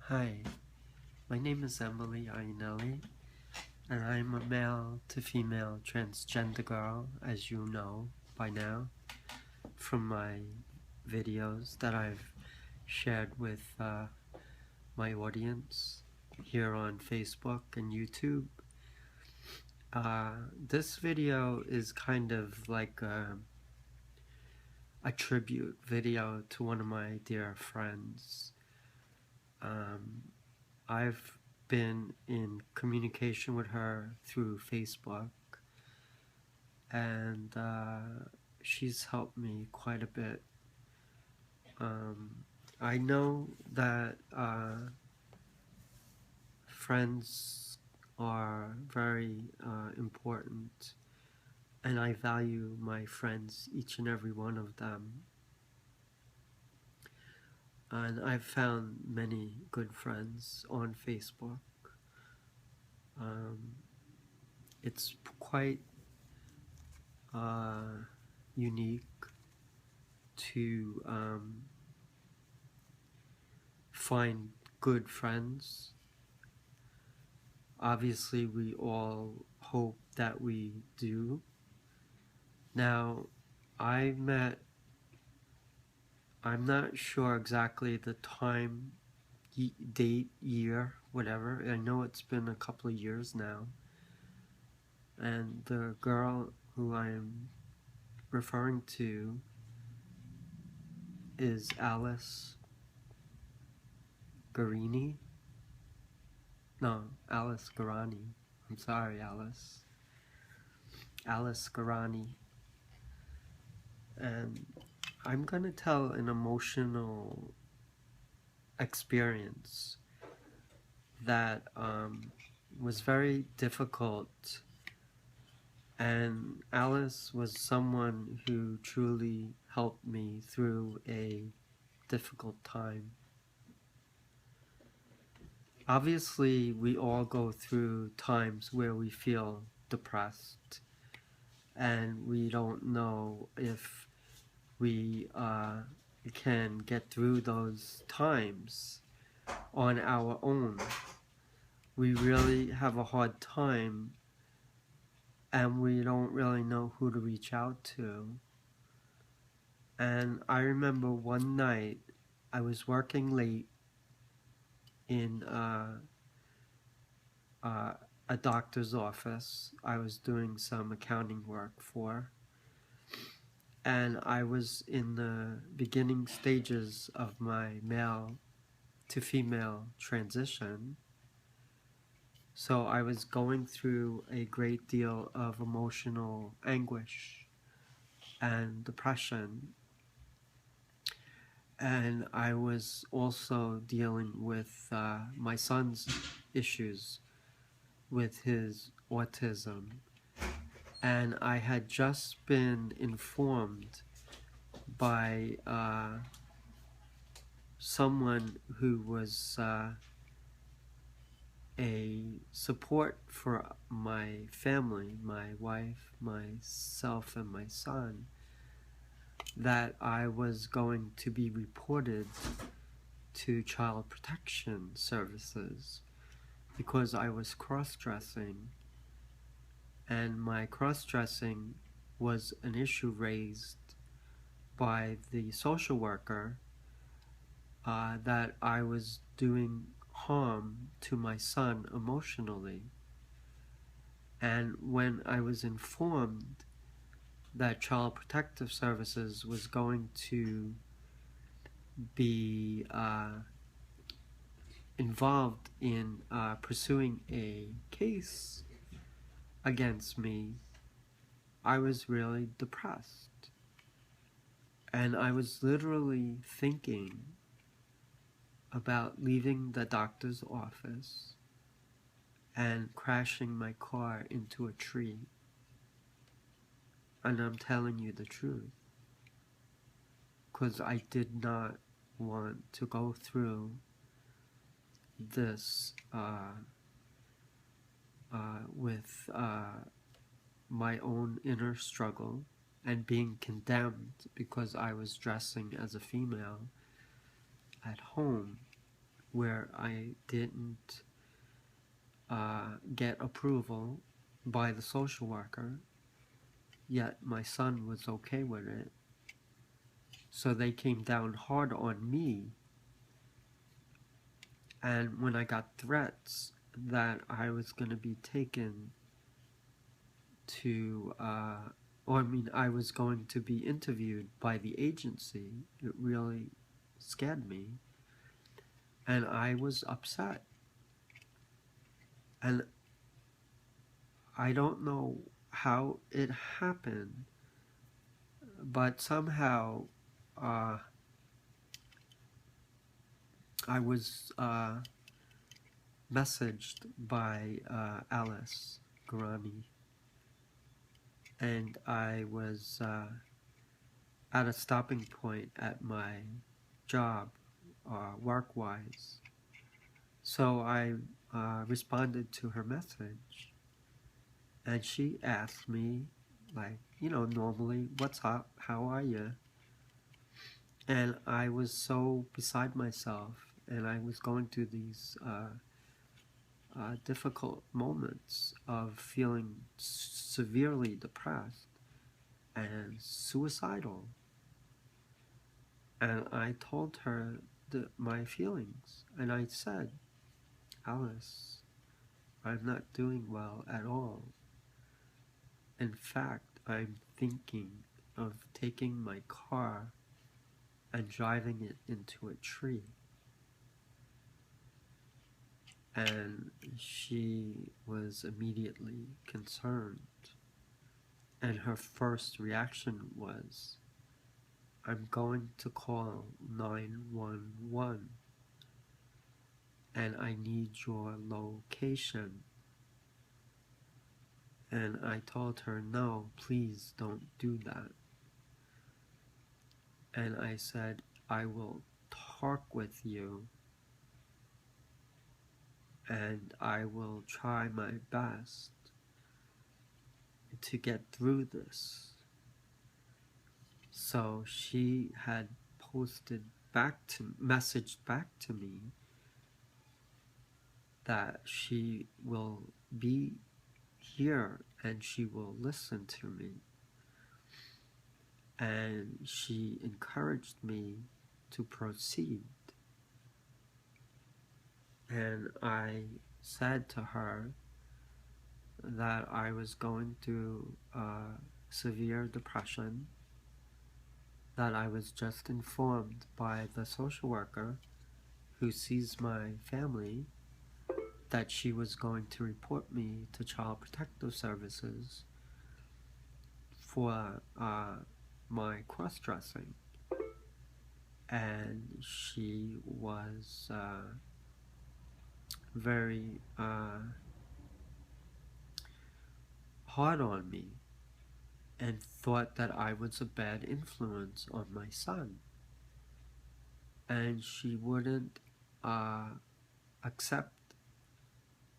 Hi, my name is Emily Ainelli, and I'm a male to female transgender girl, as you know by now, from my videos that I've shared with my audience here on Facebook and YouTube. This video is kind of like a tribute video to one of my dear friends. I've been in communication with her through Facebook, and she's helped me quite a bit. I know that friends are very important, and I value my friends, each and every one of them. And I've found many good friends on Facebook. It's quite unique to find good friends. Obviously, we all hope that we do. Now, I'm not sure exactly the time, date, year, whatever. I know it's been a couple of years now. And the girl who I'm referring to is Alice Garani. No, Alice Garani. I'm sorry, Alice. Alice Garani. And I'm gonna tell an emotional experience that was very difficult, and Alice was someone who truly helped me through a difficult time. Obviously, we all go through times where we feel depressed and we don't know if we can get through those times on our own. We really have a hard time and we don't really know who to reach out to. And I remember one night I was working late in a doctor's office I was doing some accounting work for, and I was in the beginning stages of my male to female transition. So I was going through a great deal of emotional anguish and depression, and I was also dealing with my son's issues with his autism. And I had just been informed by someone who was a support for my family, my wife, myself, and my son, that I was going to be reported to Child Protection Services because I was cross-dressing, and my cross-dressing was an issue raised by the social worker that I was doing harm to my son emotionally. And when I was informed that Child Protective Services was going to be involved in pursuing a case against me, I was really depressed. And I was literally thinking about leaving the doctor's office and crashing my car into a tree. And I'm telling you the truth, because I did not want to go through this with my own inner struggle and being condemned because I was dressing as a female at home. where I didn't get approval by the social worker, yet my son was okay with it. So they came down hard on me, and when I got threats that I was going to be taken to, I was going to be interviewed by the agency, it really scared me, and I was upset. And I don't know how it happened, but somehow I was messaged by Alice Garani, and I was at a stopping point at my job, work-wise. So I responded to her message, and she asked me, like, normally, what's up? How are you? And I was so beside myself, and I was going through these difficult moments of feeling severely depressed and suicidal. And I told her my feelings, and I said, Alice, I'm not doing well at all. In fact, I'm thinking of taking my car and driving it into a tree. And she was immediately concerned. And her first reaction was, I'm going to call 911 and I need your location. And I told her, no, please don't do that. And I said, I will talk with you and I will try my best to get through this. So she had messaged back to me that she will be here and she will listen to me. And she encouraged me to proceed. And I said to her that I was going through severe depression, that I was just informed by the social worker who sees my family that she was going to report me to Child Protective Services for my cross-dressing. And she was very hard on me and thought that I was a bad influence on my son. And she wouldn't accept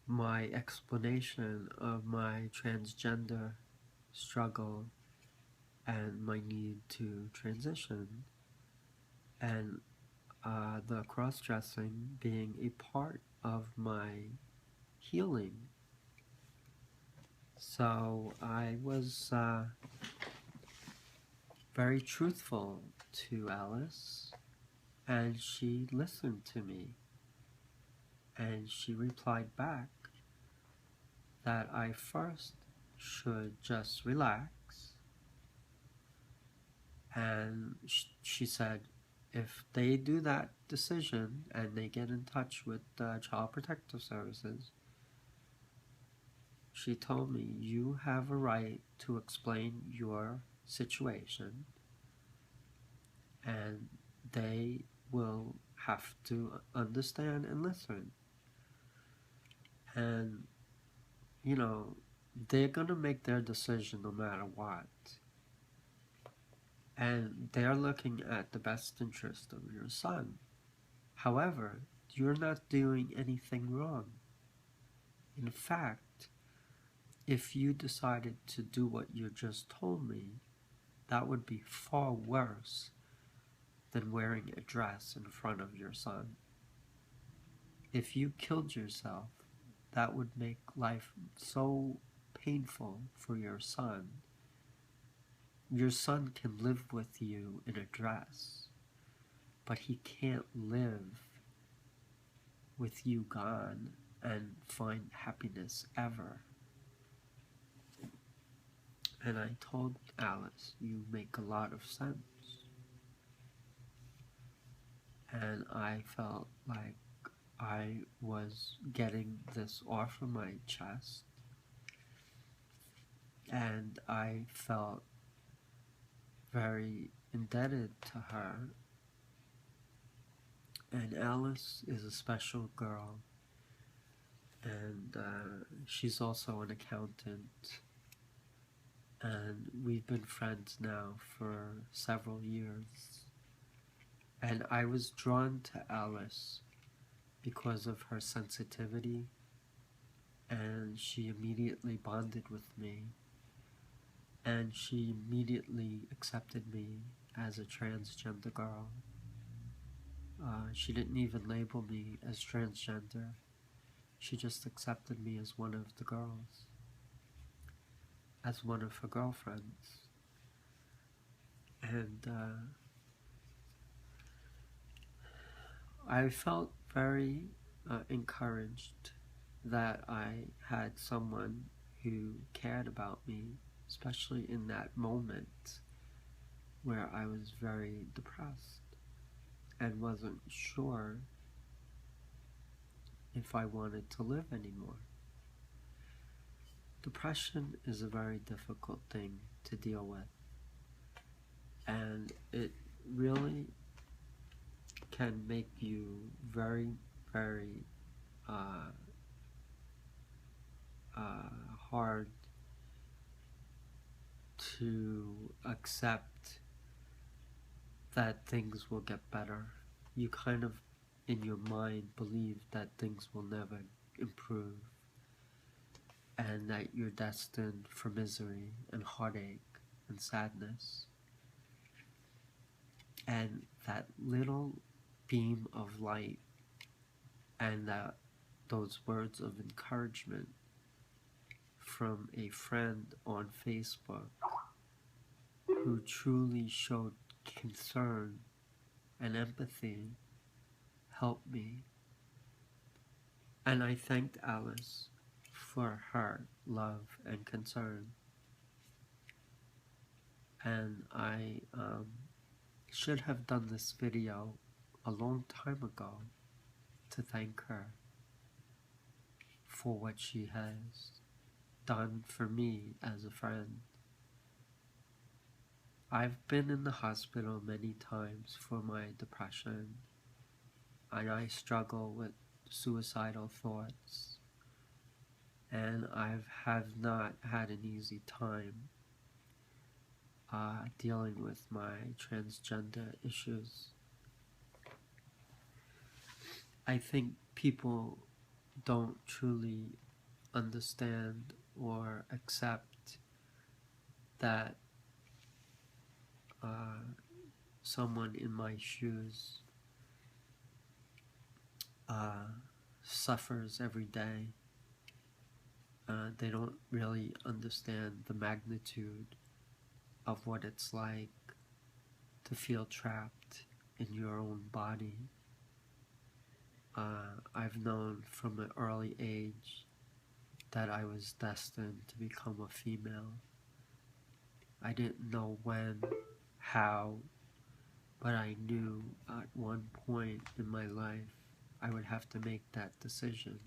my explanation of my transgender struggle and my need to transition, and the cross-dressing being a part of my healing. So I was very truthful to Alice, and she listened to me, and she replied back that I first should just relax. And she said, if they do that decision and they get in touch with Child Protective Services, she told me, you have a right to explain your situation, and they will have to understand and listen. And, they're going to make their decision no matter what. And they're looking at the best interest of your son. However, you're not doing anything wrong. In fact, if you decided to do what you just told me, that would be far worse than wearing a dress in front of your son. if you killed yourself, that would make life so painful for your son. Your son can live with you in a dress, but he can't live with you gone and find happiness ever. And I told Alice, you make a lot of sense. And I felt like I was getting this off of my chest, and I felt very indebted to her. And Alice is a special girl, and she's also an accountant, and we've been friends now for several years. And I was drawn to Alice because of her sensitivity, and she immediately bonded with me, and she immediately accepted me as a transgender girl. She didn't even label me as transgender. She just accepted me as one of the girls, as one of her girlfriends. And I felt very encouraged that I had someone who cared about me, especially in that moment where I was very depressed and wasn't sure if I wanted to live anymore. Depression is a very difficult thing to deal with, and it really can make you very, very hard to accept that things will get better. You kind of, in your mind, believe that things will never improve and that you're destined for misery and heartache and sadness. And that little beam of light and those words of encouragement from a friend on Facebook who truly showed concern and empathy helped me. And I thanked Alice for her love and concern. And I should have done this video a long time ago to thank her for what she has done for me as a friend. I've been in the hospital many times for my depression, and I struggle with suicidal thoughts, and I have not had an easy time dealing with my transgender issues. I think people don't truly understand or accept that someone in my shoes suffers every day. They don't really understand the magnitude of what it's like to feel trapped in your own body. I've known from an early age that I was destined to become a female. I didn't know when, how, but I knew at one point in my life I would have to make that decision.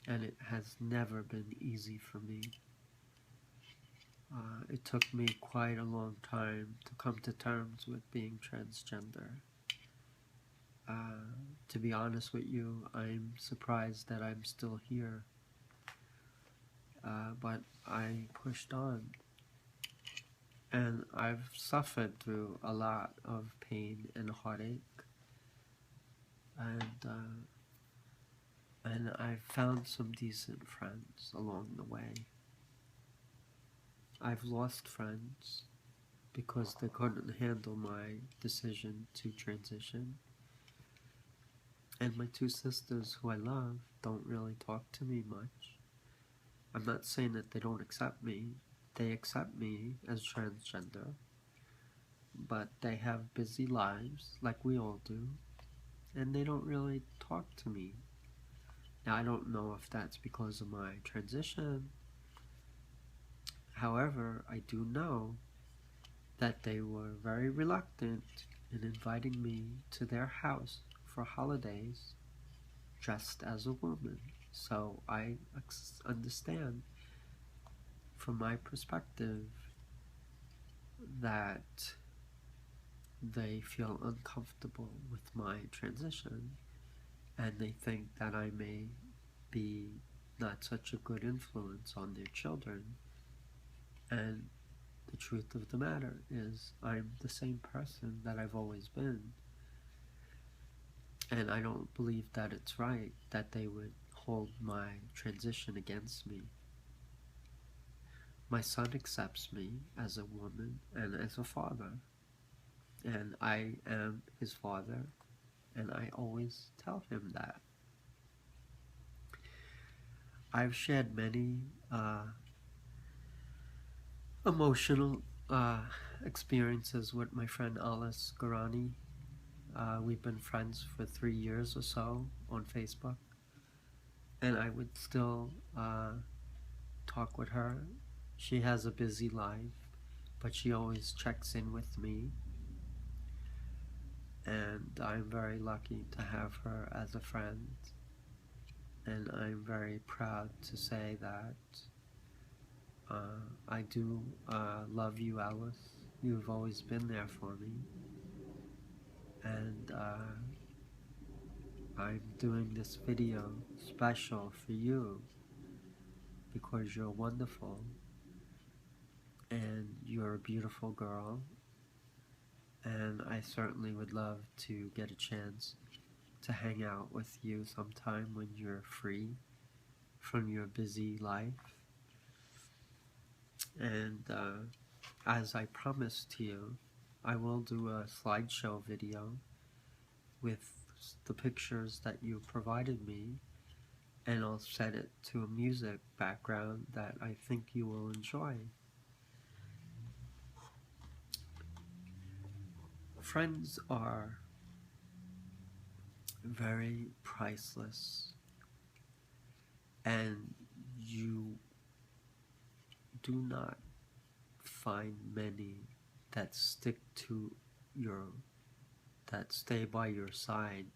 And it has never been easy for me. It took me quite a long time to come to terms with being transgender. To be honest with you, I'm surprised that I'm still here. But I pushed on. And I've suffered through a lot of pain and heartache. And I've found some decent friends along the way. I've lost friends because they couldn't handle my decision to transition. And my two sisters, who I love, don't really talk to me much. I'm not saying that they don't accept me. They accept me as transgender, but they have busy lives like we all do, and they don't really talk to me. Now, I don't know if that's because of my transition. However, I do know that they were very reluctant in inviting me to their house for holidays dressed as a woman. So I understand from my perspective that they feel uncomfortable with my transition, and they think that I may be not such a good influence on their children. And the truth of the matter is, I'm the same person that I've always been. And I don't believe that it's right that they would hold my transition against me. My son accepts me as a woman and as a father. And I am his father, and I always tell him that. I've shared many emotional experiences with my friend Alice Garani. We've been friends for 3 years or so on Facebook, and I would still talk with her. She has a busy life, but she always checks in with me, and I'm very lucky to have her as a friend, and I'm very proud to say that I do love you, Alice. You've always been there for me, and I'm doing this video special for you because you're wonderful and you're a beautiful girl, and I certainly would love to get a chance to hang out with you sometime when you're free from your busy life. And as I promised to you, I will do a slideshow video with the pictures that you provided me, and I'll set it to a music background that I think you will enjoy. Friends are very priceless, and you do not find many that stick to that stay by your side,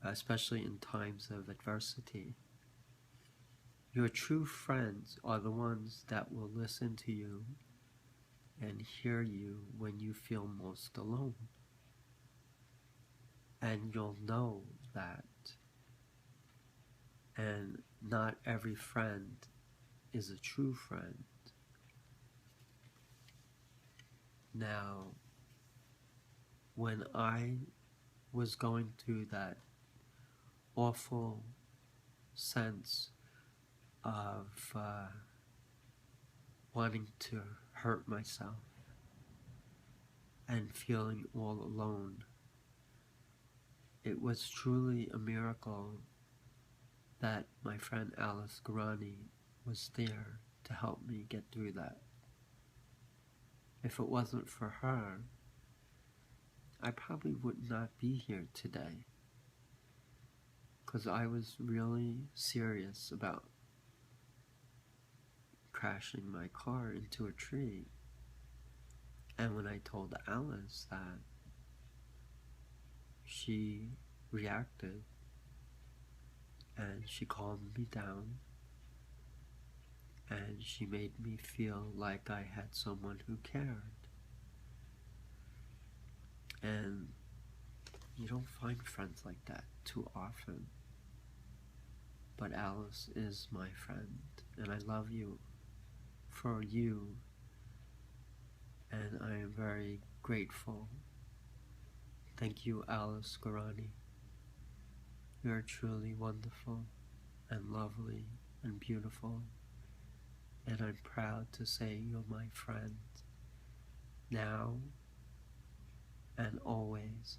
especially in times of adversity. Your true friends are the ones that will listen to you and hear you when you feel most alone. And you'll know that. And not every friend is a true friend. Now, when I was going through that awful sense of wanting to hurt myself and feeling all alone, it was truly a miracle that my friend Alice Garani was there to help me get through that. If it wasn't for her, I probably would not be here today, because I was really serious about crashing my car into a tree. And when I told Alice that, she reacted and she calmed me down, and she made me feel like I had someone who cared. And you don't find friends like that too often. But Alice is my friend, and I love you for you, and I am very grateful. Thank you, Alice Garani. You're truly wonderful and lovely and beautiful, and I'm proud to say you're my friend now and always.